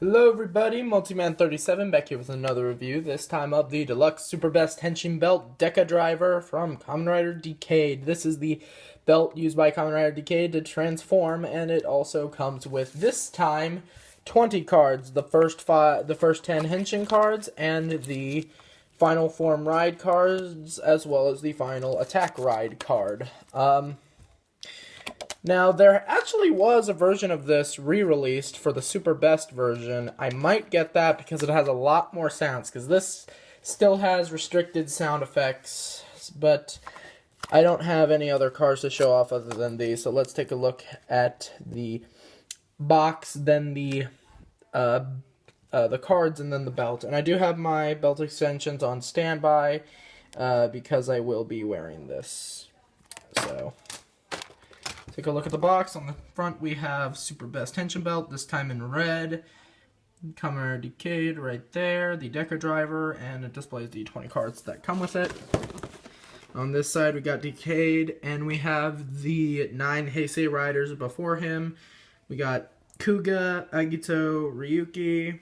Hello everybody, Multiman37 back here with another review, this time of the Deluxe Super Best Henshin Belt Deca Driver from Kamen Rider Decade. This is the belt used by Kamen Rider Decade to transform, and it also comes with, this time, 20 cards. The first 10 Henshin cards, and the Final Form Ride cards, as well as the Final Attack Ride card. Now, there actually was a version of this re-released for the Super Best version. I might get that because it has a lot more sounds, because this still has restricted sound effects, but I don't have any other cards to show off other than these, so let's take a look at the box, then the cards, and then the belt. And I do have my belt extensions on standby, because I will be wearing this, so... Take a look at the box. On the front we have Super Best Henshin Belt, this time in red. Kamen Decade right there, the Deca Driver, and it displays the 20 cards that come with it. On this side we got Decade, and we have the 9 Heisei riders before him. We got Kuga, Agito, Ryuki,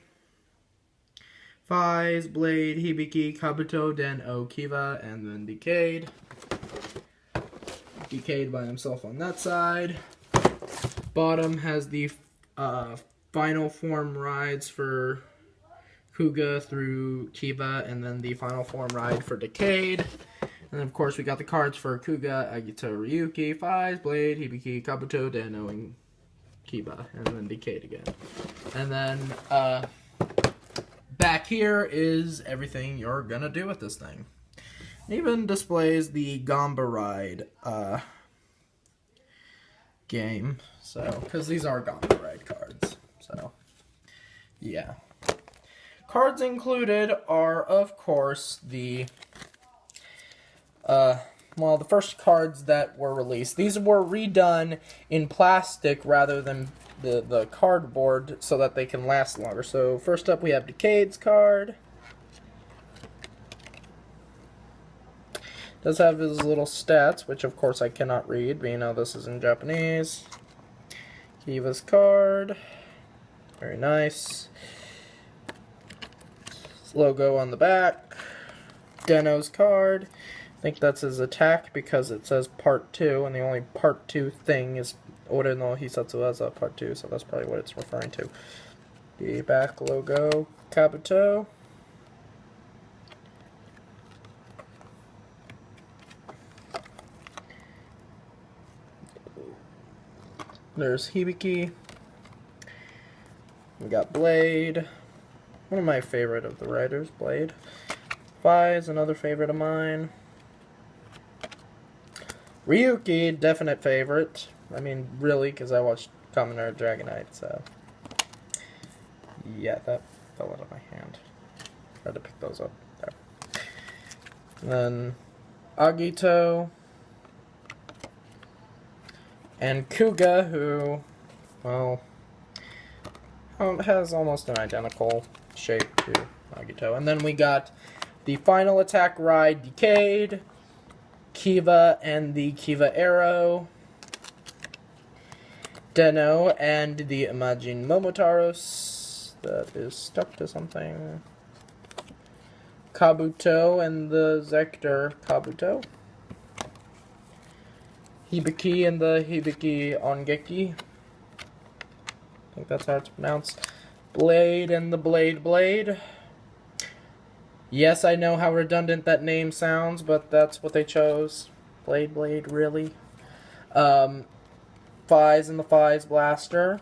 Faiz, Blade, Hibiki, Kabuto, Den-O, Kiva, and then Decade. Decade by himself on that side. Bottom has the final form rides for Kuga through Kiba, and then the final form ride for Decade. And of course we got the cards for Kuga, Agito, Ryuki, Faiz, Blade, Hibiki, Kabuto, Den-O, and Kiba, and then Decade again. And then back here is everything you're gonna do with this thing. Even displays the Gamba Ride game, so, because these are Gamba Ride cards, so, yeah. Cards included are, of course, the first cards that were released. These were redone in plastic rather than the cardboard so that they can last longer. So, first up we have Decade's card. Does have his little stats, which of course I cannot read, being how this is in Japanese. Kiva's card. Very nice. His logo on the back. Den-O's card. I think that's his attack because it says Part 2, and the only Part 2 thing is Ore no Hisatsu Waza Part 2, so that's probably what it's referring to. The back logo, Kabuto. There's Hibiki. We got Blade. One of my favorite of the writers, Blade. Faiz, another favorite of mine. Ryuki, definite favorite. I mean, really, because I watched Kamen Rider Dragonite, so... Yeah, that fell out of my hand. Tried to pick those up. There. And then Agito. And Kuga, who, well, has almost an identical shape to Agito. And then we got the Final Attack Ride Decade, Kiva and the Kiva Arrow, Den-O and the Imagine Momotaros, that is stuck to something, Kabuto and the Zector Kabuto, Hibiki and the Hibiki Ongeki. I think that's how it's pronounced. Blade and the Blade. Yes, I know how redundant that name sounds, but that's what they chose. Blade, really. Faiz and the Faiz Blaster.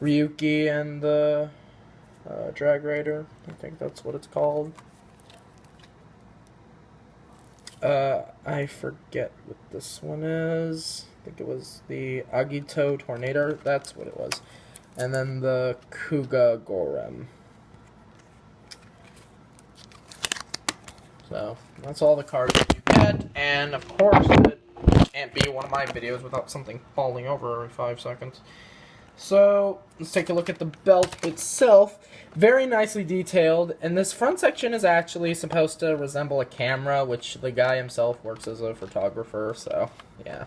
Ryuki and the Drag Raider. I think that's what it's called. I forget what this one is. I think it was the Agito Tornado. That's what it was. And then the Kuga Gorem. So, that's all the cards that you get. And, of course, it can't be one of my videos without something falling over every 5 seconds. So, let's take a look at the belt itself. Very nicely detailed, and this front section is actually supposed to resemble a camera, which the guy himself works as a photographer, so, yeah.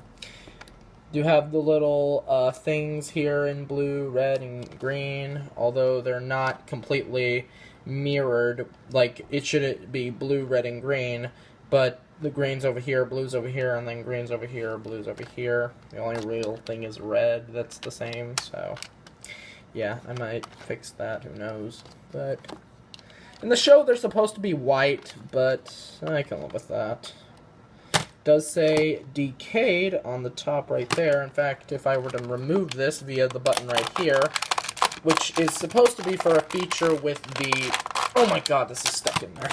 Do have the little things here in blue, red, and green, although they're not completely mirrored. Like, it should be blue, red, and green, but the green's over here, blue's over here, and then green's over here, blue's over here. The only real thing is red that's the same, so yeah, I might fix that, who knows. But in the show, they're supposed to be white, but I can live with that. Does say decayed on the top right there. In fact, if I were to remove this via the button right here, which is supposed to be for a feature with the... Oh my god, this is stuck in there.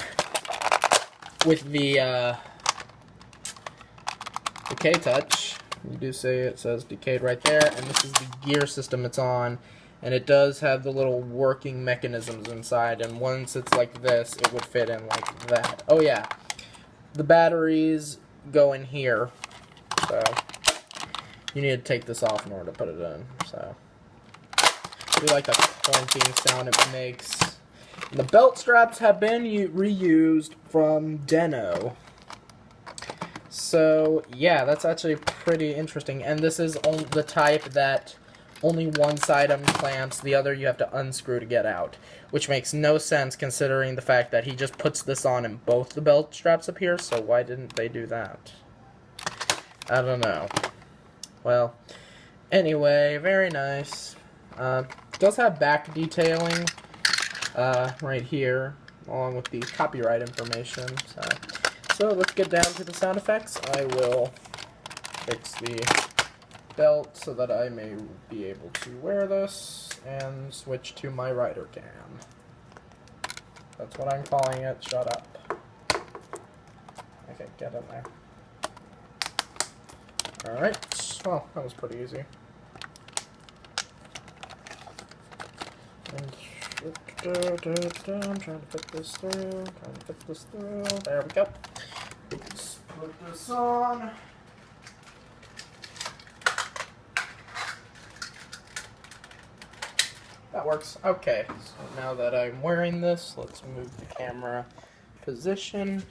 With the decay touch. You do say it says decayed right there, and this is the gear system it's on. And it does have the little working mechanisms inside, and once it's like this, it would fit in like that. Oh yeah, the batteries go in here, so you need to take this off in order to put it in. So I do like the clunking sound it makes. And the belt straps have been reused from Deno. So yeah, that's actually pretty interesting. And this is the type that only one side unclamps, the other you have to unscrew to get out, which makes no sense considering the fact that he just puts this on in both the belt straps up here, so why didn't they do that? I don't know. Well, anyway, very nice. Does have back detailing right here, along with the copyright information. So let's get down to the sound effects. I will fix the belt so that I may be able to wear this and switch to my rider cam. That's what I'm calling it. Shut up. Okay, get in there. Alright, well, that was pretty easy. And I'm trying to fit this through, There we go. Let's put this on. That works. Okay, so now that I'm wearing this, let's move the camera position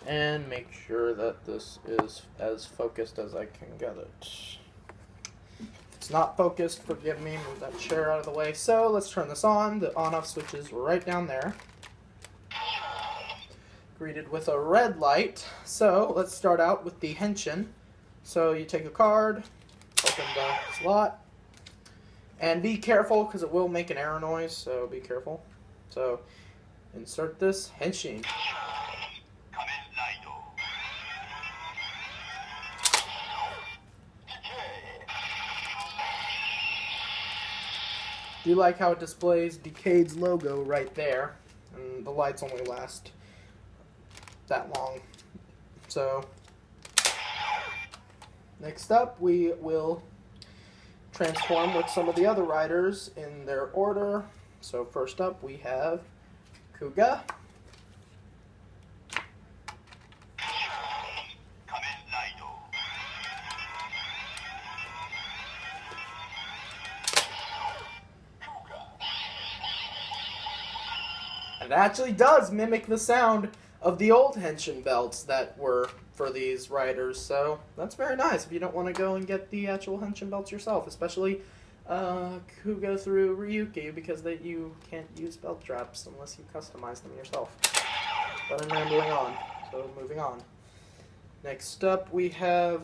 and make sure that this is as focused as I can get it. If it's not focused, forgive me, move that chair out of the way. So let's turn this on. The on-off switch is right down there. Greeted with a red light. So let's start out with the Henshin. So you take a card, open the slot, and be careful because it will make an error noise, so be careful. So insert this Henshin. Do you like how it displays Decade's logo right there? And the lights only last that long. So next up, we will transform with some of the other riders in their order. So first up, we have Kuga. And it actually does mimic the sound of the old Henshin belts that were for these riders, so that's very nice if you don't want to go and get the actual Henshin belts yourself, especially Kuga through Ryuki, because you can't use belt straps unless you customize them yourself. But I'm rambling on, so moving on. Next up we have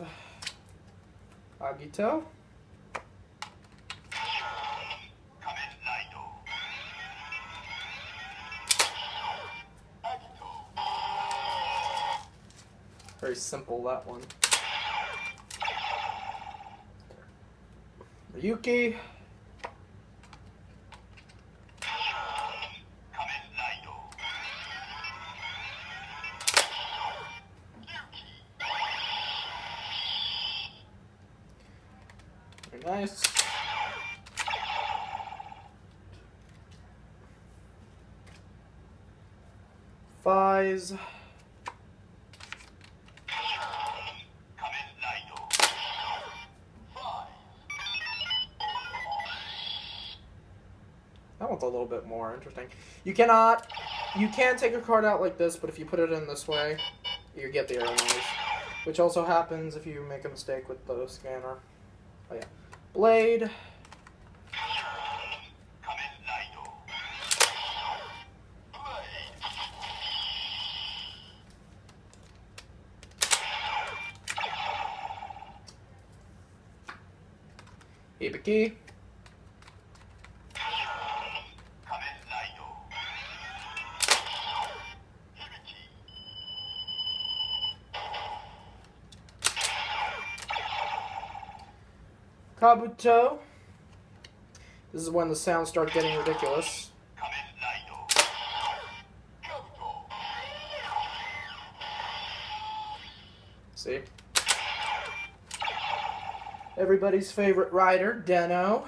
Agito. Very simple, that one. Ryuki. Very nice. Fies. That one's a little bit more interesting. You can take a card out like this, but if you put it in this way, you get the error noise. Which also happens if you make a mistake with the scanner. Oh yeah. Blade. Hibiki. Kabuto. This is when the sounds start getting ridiculous. See? Everybody's favorite rider, Deno.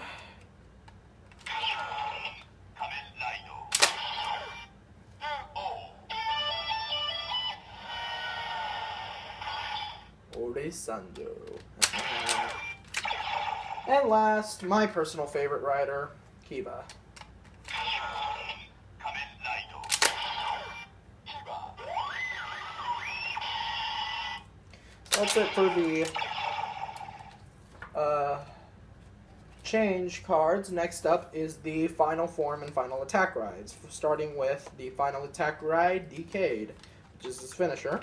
Oresando. And last, my personal favorite rider, Kiba. That's it for the change cards. Next up is the final form and final attack rides, starting with the final attack ride, Decade, which is his finisher.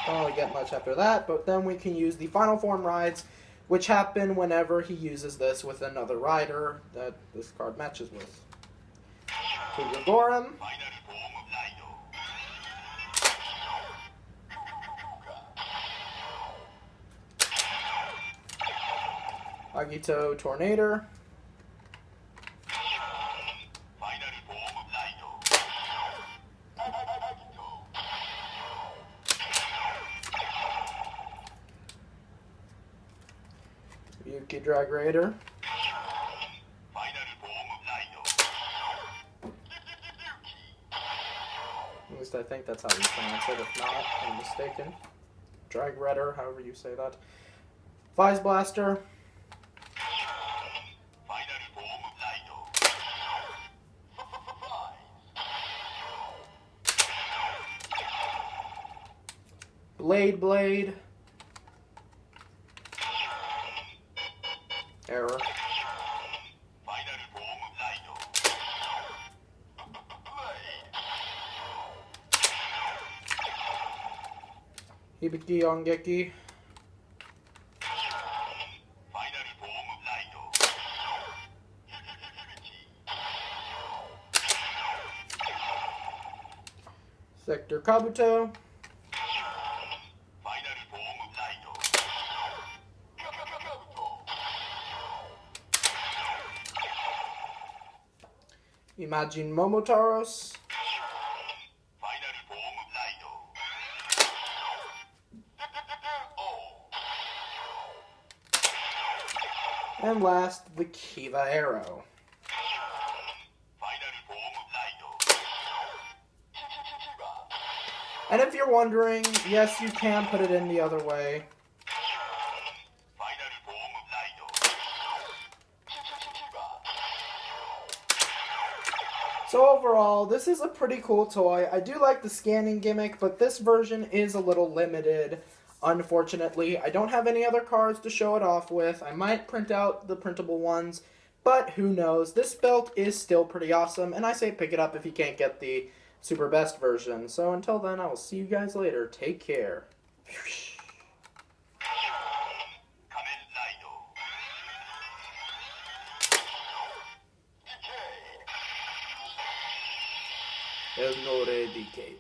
Don't really get much after that, but then we can use the final form rides, which happen whenever he uses this with another rider that this card matches with. Kugagorum. Agito Tornado. Yuki Drag Raider. At least I think that's how you pronounce it. If not, I'm mistaken. Drag Raider, however you say that. Vise Blaster. Blade. Error. Hibiki Ongeki. Sector Kabuto. Imagine Momotaros. And last, the Kiva Arrow. And if you're wondering, yes, you can put it in the other way. So overall, this is a pretty cool toy. I do like the scanning gimmick, but this version is a little limited, unfortunately. I don't have any other cards to show it off with. I might print out the printable ones, but who knows. This belt is still pretty awesome, and I say pick it up if you can't get the Super Best version. So until then, I will see you guys later. Take care. El Nore Decade.